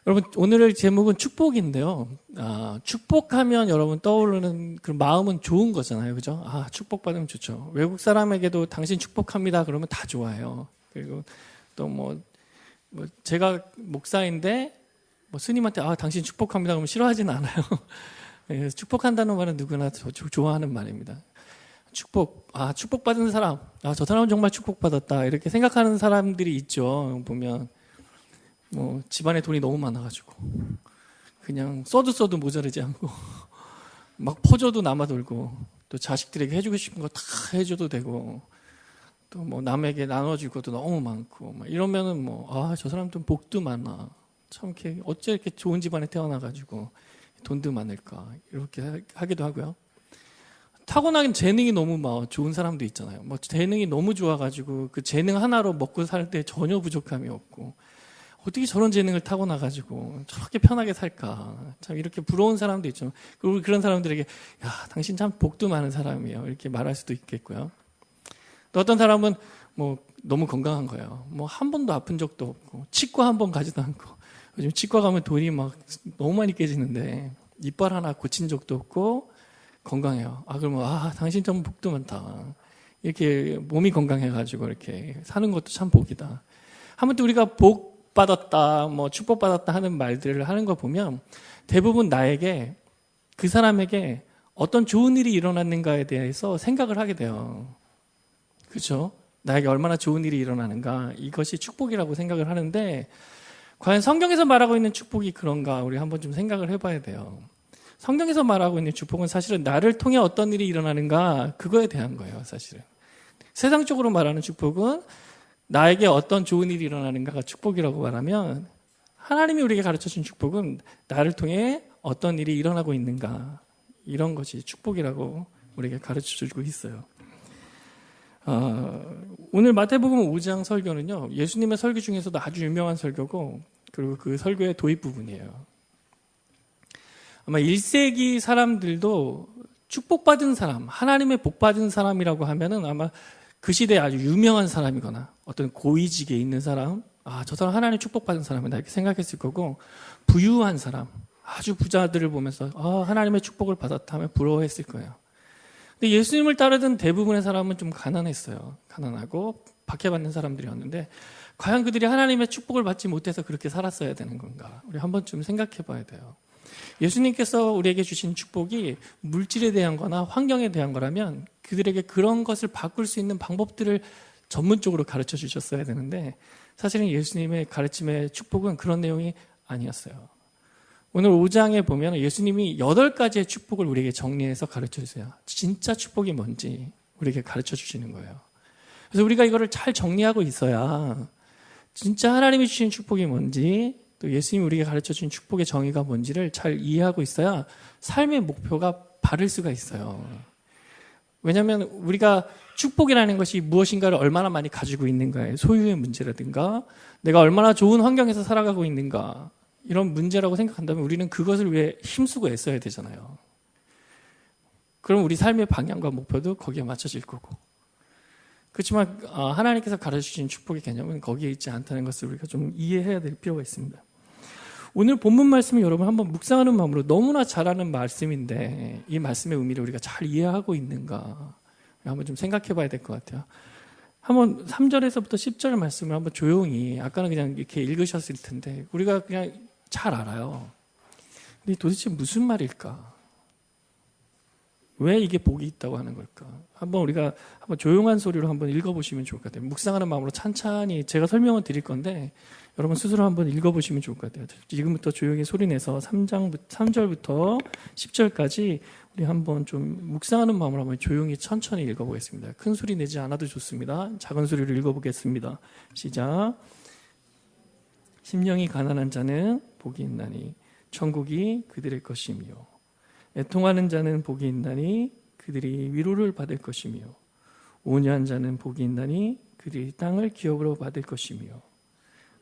여러분, 오늘의 제목은 축복인데요. 축복하면 여러분 떠오르는 그 마음은 좋은 거잖아요. 그죠? 축복받으면 좋죠. 외국 사람에게도 당신 축복합니다. 그러면 다 좋아해요. 그리고 또 제가 목사인데 스님한테 당신 축복합니다. 그러면 싫어하지는 않아요. 예, 축복한다는 말은 누구나 좋아하는 말입니다. 축복받은 사람. 저 사람은 정말 축복받았다. 이렇게 생각하는 사람들이 있죠. 보면. 집안에 돈이 너무 많아가지고 그냥 써도 모자르지 않고 막 퍼줘도 남아돌고, 또 자식들에게 해주고 싶은 거 다 해줘도 되고, 또 남에게 나눠줄 것도 너무 많고, 이러면은 저 사람도 복도 많아. 참 어째 이렇게 좋은 집안에 태어나가지고 돈도 많을까, 이렇게 하기도 하고요. 타고난 재능이 너무 좋은 사람도 있잖아요. 재능이 너무 좋아가지고 그 재능 하나로 먹고 살 때 전혀 부족함이 없고, 어떻게 저런 재능을 타고나가지고 저렇게 편하게 살까. 참 이렇게 부러운 사람도 있죠. 그리고 그런 사람들에게 당신 참 복도 많은 사람이에요. 이렇게 말할 수도 있겠고요. 또 어떤 사람은 너무 건강한 거예요. 한 번도 아픈 적도 없고, 치과 한 번 가지도 않고, 요즘 치과 가면 돈이 너무 많이 깨지는데 이빨 하나 고친 적도 없고 건강해요. 그러면 당신 참 복도 많다. 이렇게 몸이 건강해가지고 이렇게 사는 것도 참 복이다. 아무튼 우리가 복 받았다, 축복받았다 하는 말들을 하는 거 보면 대부분 나에게, 그 사람에게 어떤 좋은 일이 일어났는가에 대해서 생각을 하게 돼요. 그렇죠? 나에게 얼마나 좋은 일이 일어나는가, 이것이 축복이라고 생각을 하는데, 과연 성경에서 말하고 있는 축복이 그런가, 우리 한번 좀 생각을 해봐야 돼요. 성경에서 말하고 있는 축복은 사실은 나를 통해 어떤 일이 일어나는가, 그거에 대한 거예요. 사실은 세상적으로 말하는 축복은 나에게 어떤 좋은 일이 일어나는가가 축복이라고 말하면, 하나님이 우리에게 가르쳐준 축복은 나를 통해 어떤 일이 일어나고 있는가, 이런 것이 축복이라고 우리에게 가르쳐주고 있어요. 오늘 마태복음 5장 설교는요, 예수님의 설교 중에서도 아주 유명한 설교고, 그리고 그 설교의 도입 부분이에요. 아마 1세기 사람들도 축복받은 사람, 하나님의 복받은 사람이라고 하면은 아마 그 시대에 아주 유명한 사람이거나 어떤 고위직에 있는 사람, 저 사람 하나님 축복받은 사람이다, 이렇게 생각했을 거고, 부유한 사람, 아주 부자들을 보면서 하나님의 축복을 받았다 하면 부러워했을 거예요. 근데 예수님을 따르던 대부분의 사람은 좀 가난했어요. 가난하고 박해받는 사람들이었는데, 과연 그들이 하나님의 축복을 받지 못해서 그렇게 살았어야 되는 건가, 우리 한번 좀 생각해 봐야 돼요. 예수님께서 우리에게 주신 축복이 물질에 대한 거나 환경에 대한 거라면 그들에게 그런 것을 바꿀 수 있는 방법들을 전문적으로 가르쳐 주셨어야 되는데, 사실은 예수님의 가르침의 축복은 그런 내용이 아니었어요. 오늘 5장에 보면 예수님이 8가지의 축복을 우리에게 정리해서 가르쳐 주세요. 진짜 축복이 뭔지 우리에게 가르쳐 주시는 거예요. 그래서 우리가 이거를 잘 정리하고 있어야 진짜 하나님이 주신 축복이 뭔지, 또 예수님이 우리에게 가르쳐준 축복의 정의가 뭔지를 잘 이해하고 있어야 삶의 목표가 바를 수가 있어요. 왜냐하면 우리가 축복이라는 것이 무엇인가를 얼마나 많이 가지고 있는가의 소유의 문제라든가, 내가 얼마나 좋은 환경에서 살아가고 있는가, 이런 문제라고 생각한다면 우리는 그것을 위해 힘쓰고 애써야 되잖아요. 그럼 우리 삶의 방향과 목표도 거기에 맞춰질 거고. 그렇지만 하나님께서 가르쳐주신 축복의 개념은 거기에 있지 않다는 것을 우리가 좀 이해해야 될 필요가 있습니다. 오늘 본문 말씀을 여러분 한번 묵상하는 마음으로, 너무나 잘 아는 말씀인데 이 말씀의 의미를 우리가 잘 이해하고 있는가 한번 좀 생각해 봐야 될 것 같아요. 한번 3절에서부터 10절 말씀을 한번 조용히, 아까는 그냥 이렇게 읽으셨을 텐데 우리가 그냥 잘 알아요. 근데 도대체 무슨 말일까? 왜 이게 복이 있다고 하는 걸까? 우리가 한번 조용한 소리로 한번 읽어보시면 좋을 것 같아요. 묵상하는 마음으로 찬찬히 제가 설명을 드릴 건데 여러분 스스로 한번 읽어보시면 좋을 것 같아요. 지금부터 조용히 소리내서 3절부터 10절까지 우리 한번 좀 묵상하는 마음으로 한번 조용히 천천히 읽어보겠습니다. 큰 소리 내지 않아도 좋습니다. 작은 소리로 읽어보겠습니다. 시작. 심령이 가난한 자는 복이 있나니 천국이 그들의 것이며, 애통하는 자는 복이 있나니 그들이 위로를 받을 것이며, 온유한 자는 복이 있나니 그들이 땅을 기업으로 받을 것이며,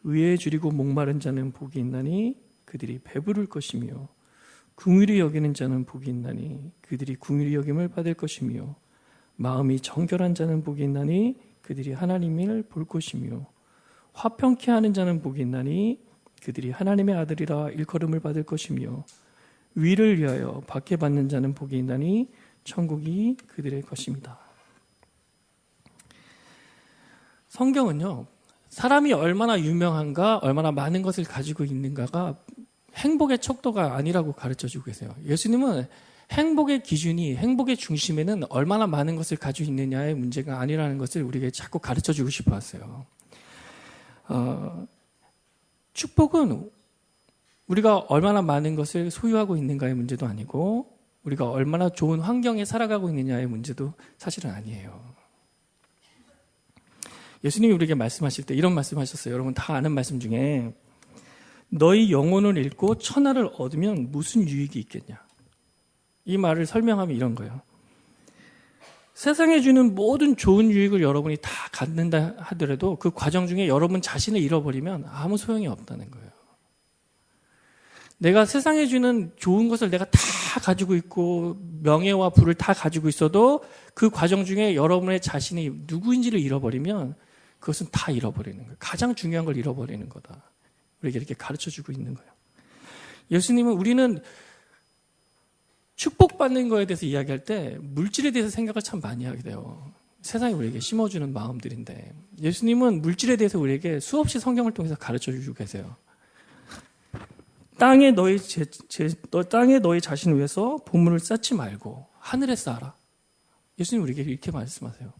의에 줄이고 목마른 자는 복이 있나니 그들이 배부를 것이며, 긍휼히 여기는 자는 복이 있나니 그들이 긍휼히 여김을 받을 것이며, 마음이 정결한 자는 복이 있나니 그들이 하나님을 볼 것이며, 화평케 하는 자는 복이 있나니 그들이 하나님의 아들이라 일컬음을 받을 것이며 위를 위하여 받게 받는 자는 복이 있나니 천국이 그들의 것입니다. 성경은요, 사람이 얼마나 유명한가, 얼마나 많은 것을 가지고 있는가가 행복의 척도가 아니라고 가르쳐주고 계세요. 예수님은 행복의 기준이, 행복의 중심에는 얼마나 많은 것을 가지고 있느냐의 문제가 아니라는 것을 우리에게 자꾸 가르쳐주고 싶어 하세요. 축복은 우리가 얼마나 많은 것을 소유하고 있는가의 문제도 아니고 우리가 얼마나 좋은 환경에 살아가고 있느냐의 문제도 사실은 아니에요. 예수님이 우리에게 말씀하실 때 이런 말씀하셨어요. 여러분 다 아는 말씀 중에 너희 영혼을 잃고 천하를 얻으면 무슨 유익이 있겠냐. 이 말을 설명하면 이런 거예요. 세상에 주는 모든 좋은 유익을 여러분이 다 갖는다 하더라도 그 과정 중에 여러분 자신을 잃어버리면 아무 소용이 없다는 거예요. 내가 세상에 주는 좋은 것을 내가 다 가지고 있고 명예와 부를 다 가지고 있어도 그 과정 중에 여러분의 자신이 누구인지를 잃어버리면 그것은 다 잃어버리는 거예요. 가장 중요한 걸 잃어버리는 거다. 우리에게 이렇게 가르쳐주고 있는 거예요. 예수님은 우리는 축복받는 거에 대해서 이야기할 때 물질에 대해서 생각을 참 많이 하게 돼요. 세상이 우리에게 심어주는 마음들인데 예수님은 물질에 대해서 우리에게 수없이 성경을 통해서 가르쳐주고 계세요. 땅에 너희 자신을 위해서 보물을 쌓지 말고 하늘에 쌓아라. 예수님 우리에게 이렇게 말씀하세요.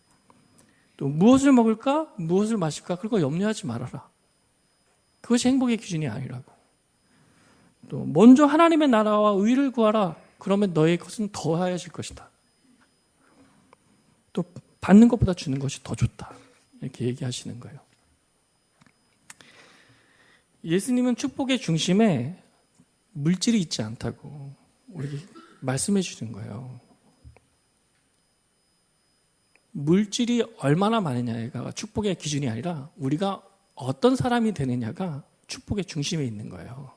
또 무엇을 먹을까? 무엇을 마실까? 그런 거 염려하지 말아라. 그것이 행복의 기준이 아니라고. 또 먼저 하나님의 나라와 의를 구하라. 그러면 너의 것은 더하여질 것이다. 또 받는 것보다 주는 것이 더 좋다. 이렇게 얘기하시는 거예요. 예수님은 축복의 중심에 물질이 있지 않다고 우리에게 말씀해 주는 거예요. 물질이 얼마나 많으냐가 축복의 기준이 아니라 우리가 어떤 사람이 되느냐가 축복의 중심에 있는 거예요.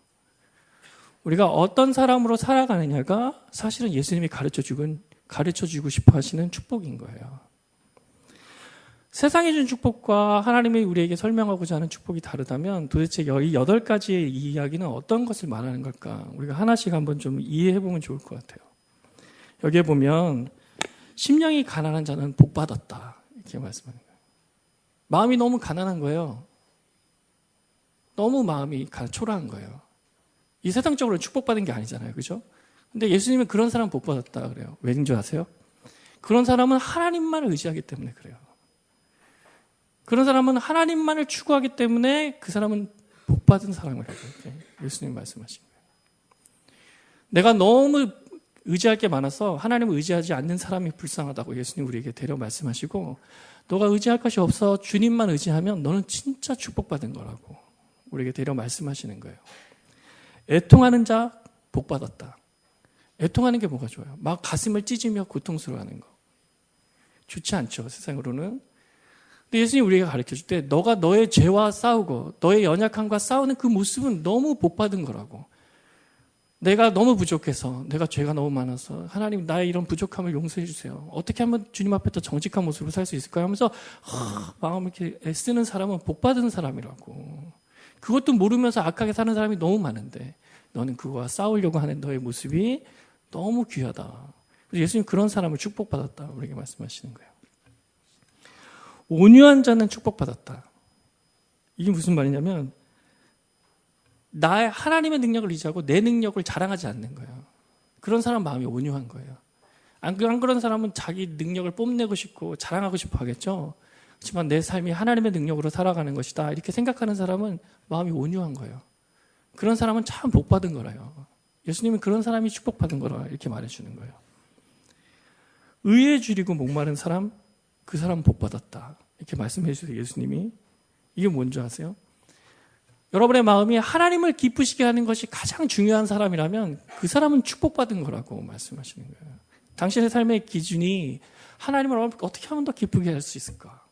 우리가 어떤 사람으로 살아가느냐가 사실은 예수님이 가르쳐주고 싶어 하시는 축복인 거예요. 세상이 준 축복과 하나님이 우리에게 설명하고자 하는 축복이 다르다면 도대체 이 8가지의 이야기는 어떤 것을 말하는 걸까? 우리가 하나씩 한번 좀 이해해보면 좋을 것 같아요. 여기에 보면 심령이 가난한 자는 복받았다 이렇게 말씀하는 거예요. 마음이 너무 가난한 거예요. 너무 마음이 초라한 거예요. 이 세상적으로 축복받은 게 아니잖아요. 그죠? 근데 예수님은 그런 사람 복받았다 그래요. 왠 줄 아세요? 그런 사람은 하나님만을 의지하기 때문에 그래요. 그런 사람은 하나님만을 추구하기 때문에 그 사람은 복받은 사람이라고 예수님 말씀하신 거예요. 내가 너무 의지할 게 많아서 하나님을 의지하지 않는 사람이 불쌍하다고 예수님 우리에게 대려 말씀하시고 너가 의지할 것이 없어 주님만 의지하면 너는 진짜 축복받은 거라고 우리에게 대려 말씀하시는 거예요. 애통하는 자 복받았다. 애통하는 게 뭐가 좋아요? 막 가슴을 찢으며 고통스러워하는 거. 좋지 않죠, 세상으로는. 근데 예수님이 우리에게 가르쳐줄 때 너가 너의 죄와 싸우고 너의 연약함과 싸우는 그 모습은 너무 복받은 거라고. 내가 너무 부족해서 내가 죄가 너무 많아서 하나님 나의 이런 부족함을 용서해 주세요. 어떻게 하면 주님 앞에 더 정직한 모습으로 살 수 있을까요? 하면서 마음을 이렇게 애쓰는 사람은 복받은 사람이라고. 그것도 모르면서 악하게 사는 사람이 너무 많은데 너는 그거와 싸우려고 하는 너의 모습이 너무 귀하다. 그래서 예수님 그런 사람을 축복받았다 우리에게 말씀하시는 거예요. 온유한 자는 축복받았다. 이게 무슨 말이냐면 나의 하나님의 능력을 의지하고 내 능력을 자랑하지 않는 거예요. 그런 사람 마음이 온유한 거예요. 안 그런 사람은 자기 능력을 뽐내고 싶고 자랑하고 싶어 하겠죠. 그렇지만 내 삶이 하나님의 능력으로 살아가는 것이다 이렇게 생각하는 사람은 마음이 온유한 거예요. 그런 사람은 참 복받은 거라요. 예수님은 그런 사람이 축복받은 거라 이렇게 말해주는 거예요. 의에 줄이고 목마른 사람, 그 사람 복받았다 이렇게 말씀해 주세요. 예수님이. 이게 뭔지 아세요? 여러분의 마음이 하나님을 기쁘시게 하는 것이 가장 중요한 사람이라면 그 사람은 축복받은 거라고 말씀하시는 거예요. 당신의 삶의 기준이 하나님을 어떻게 하면 더 기쁘게 할 수 있을까?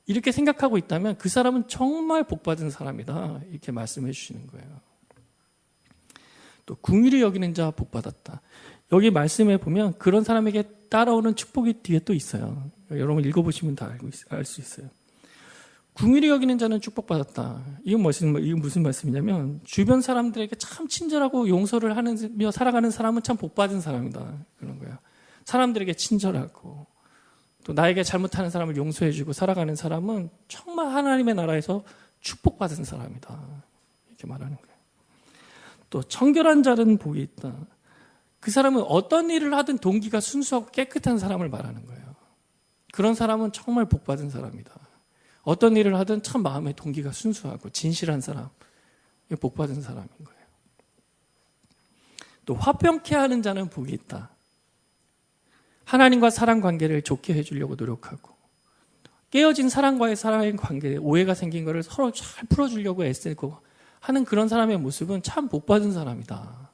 이렇게 생각하고 있다면 그 사람은 정말 복받은 사람이다 이렇게 말씀해 주시는 거예요. 또 긍휼히 여기는 자 복받았다. 여기 말씀에 보면 그런 사람에게 따라오는 축복이 뒤에 또 있어요. 여러분 읽어보시면 다 알 수 있어요. 긍휼히 여기는 자는 축복받았다. 이건 무슨 말씀이냐면 주변 사람들에게 참 친절하고 용서를 하며 살아가는 사람은 참 복받은 사람이다. 그런 거예요. 사람들에게 친절하고 또 나에게 잘못하는 사람을 용서해주고 살아가는 사람은 정말 하나님의 나라에서 축복받은 사람이다. 이렇게 말하는 거예요. 또 청결한 자는 복이 있다. 그 사람은 어떤 일을 하든 동기가 순수하고 깨끗한 사람을 말하는 거예요. 그런 사람은 정말 복받은 사람이다. 어떤 일을 하든 참 마음의 동기가 순수하고 진실한 사람, 복받은 사람인 거예요. 또 화평케 하는 자는 복이 있다. 하나님과 사람 관계를 좋게 해주려고 노력하고 깨어진 사람과의 사랑의 관계에 오해가 생긴 것을 서로 잘 풀어주려고 애쓰고 하는 그런 사람의 모습은 참 복받은 사람이다.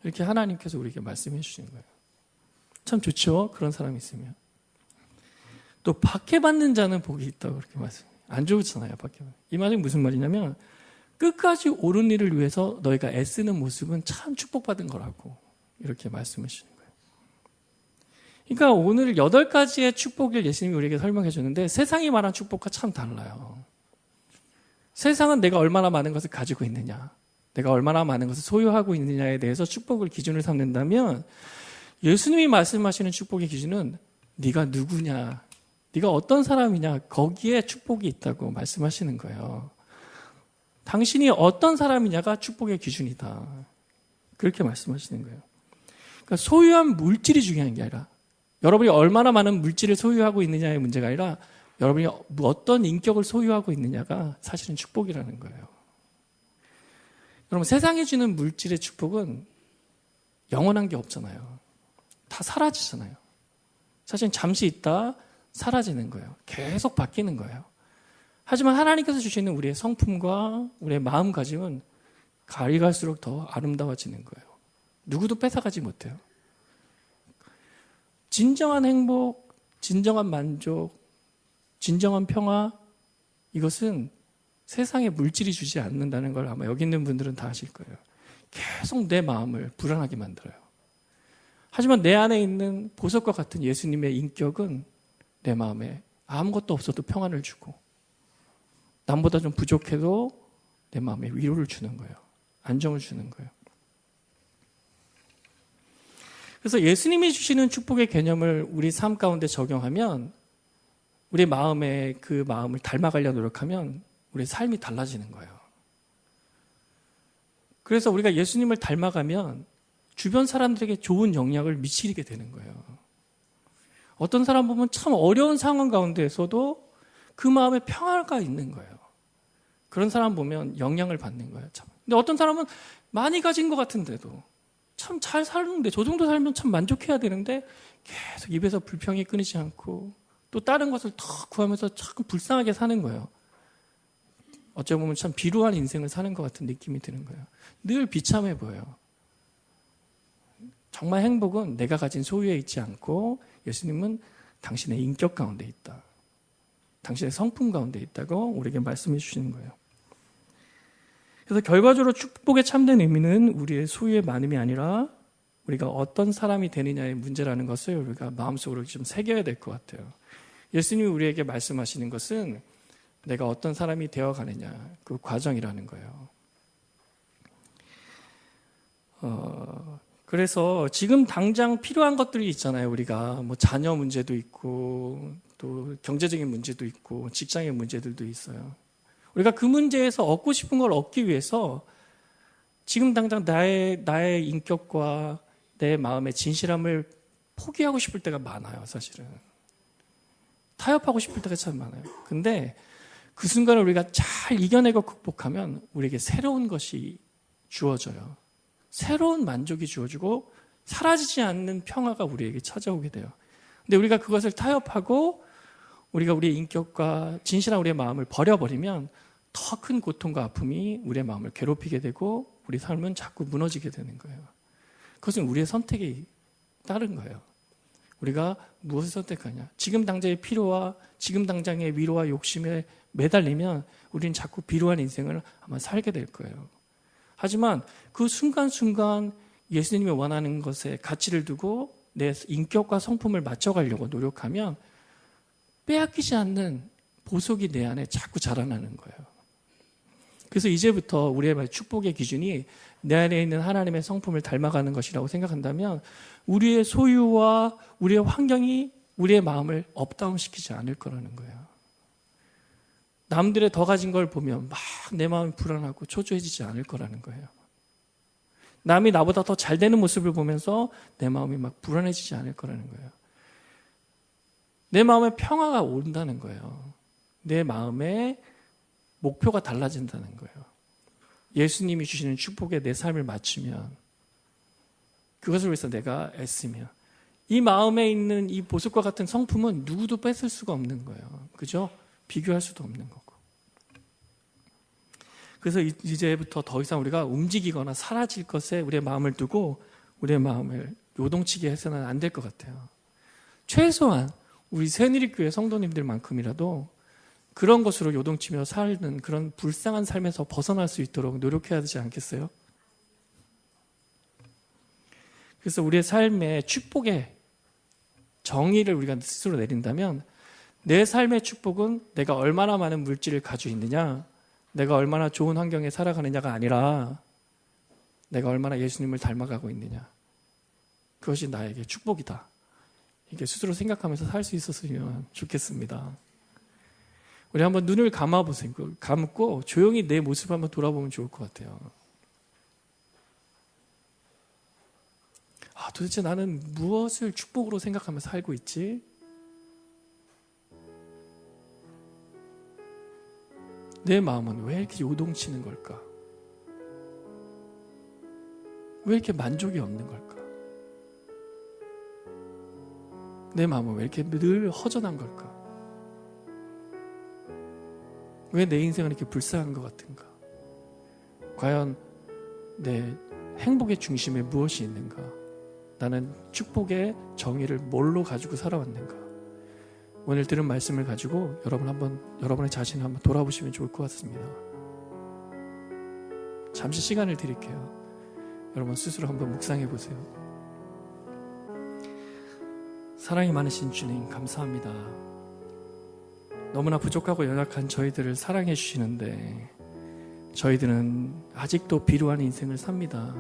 이렇게 하나님께서 우리에게 말씀해 주시는 거예요. 참 좋죠? 그런 사람이 있으면. 또 박해받는 자는 복이 있다고 그렇게 말씀해요. 안 좋잖아요, 박해받는. 이 말이 무슨 말이냐면 끝까지 옳은 일을 위해서 너희가 애쓰는 모습은 참 축복받은 거라고 이렇게 말씀해 주시는 거예요. 그러니까 오늘 8가지의 축복을 예수님이 우리에게 설명해 주는데 세상이 말한 축복과 참 달라요. 세상은 내가 얼마나 많은 것을 가지고 있느냐, 내가 얼마나 많은 것을 소유하고 있느냐에 대해서 축복을 기준을 삼는다면 예수님이 말씀하시는 축복의 기준은 네가 누구냐, 네가 어떤 사람이냐, 거기에 축복이 있다고 말씀하시는 거예요. 당신이 어떤 사람이냐가 축복의 기준이다. 그렇게 말씀하시는 거예요. 그러니까 소유한 물질이 중요한 게 아니라 여러분이 얼마나 많은 물질을 소유하고 있느냐의 문제가 아니라 여러분이 어떤 인격을 소유하고 있느냐가 사실은 축복이라는 거예요. 여러분, 세상에 주는 물질의 축복은 영원한 게 없잖아요. 다 사라지잖아요. 사실 잠시 있다 사라지는 거예요. 계속 바뀌는 거예요. 하지만 하나님께서 주시는 우리의 성품과 우리의 마음가짐은 가리 갈수록 더 아름다워지는 거예요. 누구도 뺏어가지 못해요. 진정한 행복, 진정한 만족, 진정한 평화, 이것은 세상의 물질이 주지 않는다는 걸 아마 여기 있는 분들은 다 아실 거예요. 계속 내 마음을 불안하게 만들어요. 하지만 내 안에 있는 보석과 같은 예수님의 인격은 내 마음에 아무것도 없어도 평안을 주고 남보다 좀 부족해도 내 마음에 위로를 주는 거예요. 안정을 주는 거예요. 그래서 예수님이 주시는 축복의 개념을 우리 삶 가운데 적용하면 우리 마음에 그 마음을 닮아가려 노력하면 우리 삶이 달라지는 거예요. 그래서 우리가 예수님을 닮아가면 주변 사람들에게 좋은 영향을 미치게 되는 거예요. 어떤 사람 보면 참 어려운 상황 가운데에서도 그 마음에 평화가 있는 거예요. 그런 사람 보면 영향을 받는 거예요. 참. 근데 어떤 사람은 많이 가진 것 같은데도 참 잘 사는데 저 정도 살면 참 만족해야 되는데 계속 입에서 불평이 끊이지 않고 또 다른 것을 더 구하면서 자꾸 불쌍하게 사는 거예요. 어찌 보면 참 비루한 인생을 사는 것 같은 느낌이 드는 거예요. 늘 비참해 보여요. 정말 행복은 내가 가진 소유에 있지 않고 예수님은 당신의 인격 가운데 있다. 당신의 성품 가운데 있다고 우리에게 말씀해 주시는 거예요. 그래서 결과적으로 축복의 참된 의미는 우리의 소유의 많음이 아니라 우리가 어떤 사람이 되느냐의 문제라는 것을 우리가 마음속으로 좀 새겨야 될 것 같아요. 예수님이 우리에게 말씀하시는 것은 내가 어떤 사람이 되어가느냐, 그 과정이라는 거예요. 그래서 지금 당장 필요한 것들이 있잖아요. 우리가 뭐 자녀 문제도 있고 또 경제적인 문제도 있고 직장의 문제들도 있어요. 우리가 그 문제에서 얻고 싶은 걸 얻기 위해서 지금 당장 나의 인격과 내 마음의 진실함을 포기하고 싶을 때가 많아요. 사실은 타협하고 싶을 때가 참 많아요. 근데 그 순간을 우리가 잘 이겨내고 극복하면 우리에게 새로운 것이 주어져요. 새로운 만족이 주어지고 사라지지 않는 평화가 우리에게 찾아오게 돼요. 근데 우리가 그것을 타협하고 우리가 우리의 인격과 진실한 우리의 마음을 버려버리면 더 큰 고통과 아픔이 우리의 마음을 괴롭히게 되고 우리 삶은 자꾸 무너지게 되는 거예요. 그것은 우리의 선택이 따른 거예요. 우리가 무엇을 선택하냐. 지금 당장의 필요와 지금 당장의 위로와 욕심에 매달리면 우리는 자꾸 비루한 인생을 아마 살게 될 거예요. 하지만 그 순간순간 예수님이 원하는 것에 가치를 두고 내 인격과 성품을 맞춰가려고 노력하면 빼앗기지 않는 보석이 내 안에 자꾸 자라나는 거예요. 그래서 이제부터 우리의 축복의 기준이 내 안에 있는 하나님의 성품을 닮아가는 것이라고 생각한다면 우리의 소유와 우리의 환경이 우리의 마음을 업다운시키지 않을 거라는 거예요. 남들의 더 가진 걸 보면 막 내 마음이 불안하고 초조해지지 않을 거라는 거예요. 남이 나보다 더 잘 되는 모습을 보면서 내 마음이 막 불안해지지 않을 거라는 거예요. 내 마음에 평화가 온다는 거예요. 내 마음의 목표가 달라진다는 거예요. 예수님이 주시는 축복에 내 삶을 맞추면, 그것을 위해서 내가 애쓰면, 이 마음에 있는 이 보석과 같은 성품은 누구도 뺏을 수가 없는 거예요. 그죠? 비교할 수도 없는 거고. 그래서 이제부터 더 이상 우리가 움직이거나 사라질 것에 우리의 마음을 두고 우리의 마음을 요동치게 해서는 안 될 것 같아요. 최소한 우리 새누리교회 성도님들만큼이라도 그런 것으로 요동치며 살는 그런 불쌍한 삶에서 벗어날 수 있도록 노력해야 되지 않겠어요? 그래서 우리의 삶의 축복의 정의를 우리가 스스로 내린다면 내 삶의 축복은 내가 얼마나 많은 물질을 가지고 있느냐, 내가 얼마나 좋은 환경에 살아가느냐가 아니라 내가 얼마나 예수님을 닮아가고 있느냐, 그것이 나에게 축복이다. 이게 스스로 생각하면서 살 수 있었으면 좋겠습니다. 우리 한번 눈을 감아보세요. 감고 조용히 내 모습을 한번 돌아보면 좋을 것 같아요. 도대체 나는 무엇을 축복으로 생각하면서 살고 있지? 내 마음은 왜 이렇게 요동치는 걸까? 왜 이렇게 만족이 없는 걸까? 내 마음은 왜 이렇게 늘 허전한 걸까? 왜 내 인생은 이렇게 불쌍한 것 같은가? 과연 내 행복의 중심에 무엇이 있는가? 나는 축복의 정의를 뭘로 가지고 살아왔는가? 오늘 들은 말씀을 가지고 여러분의 자신을 한번 돌아보시면 좋을 것 같습니다. 잠시 시간을 드릴게요. 여러분 스스로 한번 묵상해 보세요. 사랑이 많으신 주님, 감사합니다. 너무나 부족하고 연약한 저희들을 사랑해 주시는데 저희들은 아직도 비루한 인생을 삽니다.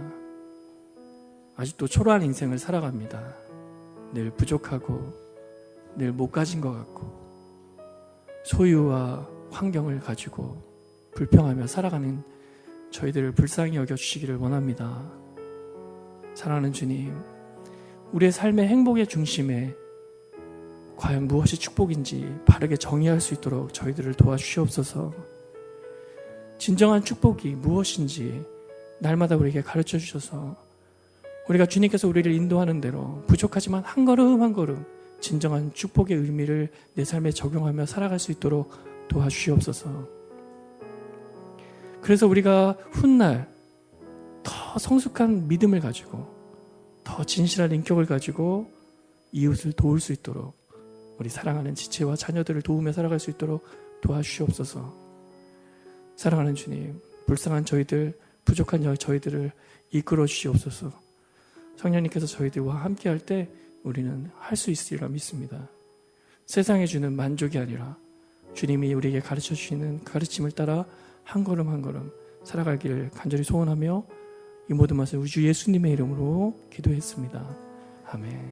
아직도 초라한 인생을 살아갑니다. 늘 부족하고 늘 못 가진 것 같고 소유와 환경을 가지고 불평하며 살아가는 저희들을 불쌍히 여겨주시기를 원합니다. 사랑하는 주님, 우리의 삶의 행복의 중심에 과연 무엇이 축복인지 바르게 정의할 수 있도록 저희들을 도와주시옵소서. 진정한 축복이 무엇인지 날마다 우리에게 가르쳐 주셔서 우리가 주님께서 우리를 인도하는 대로 부족하지만 한 걸음 한 걸음 진정한 축복의 의미를 내 삶에 적용하며 살아갈 수 있도록 도와주시옵소서. 그래서 우리가 훗날 더 성숙한 믿음을 가지고 더 진실한 인격을 가지고 이웃을 도울 수 있도록 우리 사랑하는 지체와 자녀들을 도우며 살아갈 수 있도록 도와주시옵소서. 사랑하는 주님, 불쌍한 저희들, 부족한 저희들을 이끌어 주시옵소서. 성령님께서 저희들과 함께할 때 우리는 할 수 있으리라 믿습니다. 세상에 주는 만족이 아니라 주님이 우리에게 가르쳐 주시는 가르침을 따라 한 걸음 한 걸음 살아가기를 간절히 소원하며 이 모든 말씀 우리 주 예수님의 이름으로 기도했습니다. 아멘.